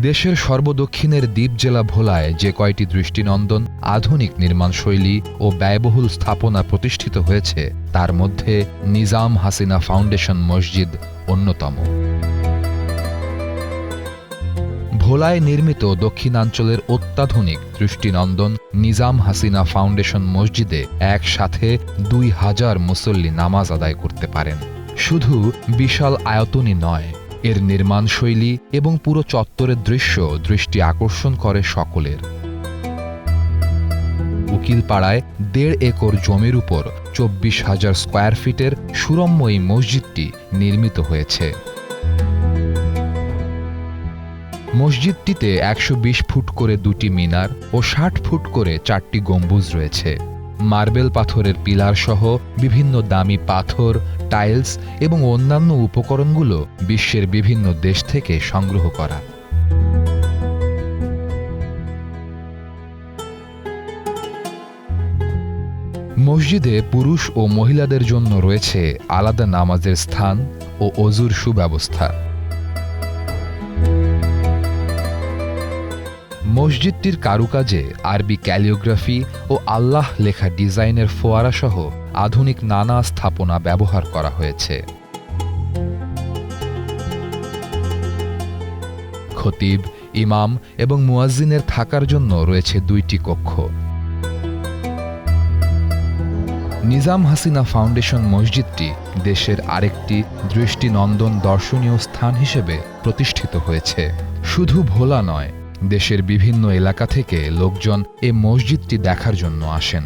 দেশের সর্বদক্ষিণের দ্বীপ জেলা ভোলায় যে কয়টি দৃষ্টিনন্দন আধুনিক নির্মাণশৈলী ও ব্যয়বহুল স্থাপনা প্রতিষ্ঠিত হয়েছে তার মধ্যে নিজাম হাসিনা ফাউন্ডেশন মসজিদ অন্যতম। ভোলায় নির্মিত দক্ষিণাঞ্চলের অত্যাধুনিক দৃষ্টিনন্দন নিজাম হাসিনা ফাউন্ডেশন মসজিদে একসাথে ২,০০০ মুসল্লি নামাজ আদায় করতে পারেন। শুধু বিশাল আয়তনই নয়, এর নির্মাণশৈলী এবং পুরো চত্বরের দৃশ্য দৃষ্টি আকর্ষণ করে সকলের। উকিলপাড়ায় ১.৫ একর জমির উপর ২৪,০০০ স্কয়ার ফিটের সুরম্য এই মসজিদটি নির্মিত হয়েছে। মসজিদটিতে ১২০ ফুট করে ২টি মিনার ও ৬০ ফুট করে ৪টি গম্বুজ রয়েছে। মার্বেল পাথরের পিলার সহ বিভিন্ন দামি পাথর, টাইলস এবং অন্যান্য উপকরণগুলো বিশ্বের বিভিন্ন দেশ থেকে সংগ্রহ করা। মসজিদে পুরুষ ও মহিলাদের জন্য রয়েছে আলাদা নামাজের স্থান ও অজুর সুব্যবস্থা। মসজিদটির কারুকাজে আরবি ক্যালিওগ্রাফি ও আল্লাহ লেখা ডিজাইনের ফোয়ারা সহ আধুনিক নানা স্থাপনা ব্যবহার করা হয়েছে। খতিব, ইমাম এবং মুয়াজ্জিনের থাকার জন্য রয়েছে ২টি কক্ষ। নিজাম হাসিনা ফাউন্ডেশন মসজিদটি দেশের আরেকটি দৃষ্টিনন্দন দর্শনীয় স্থান হিসেবে প্রতিষ্ঠিত হয়েছে। শুধু ভোলা নয়, দেশের বিভিন্ন এলাকা থেকে লোকজন এ মসজিদটি দেখার জন্য আসেন।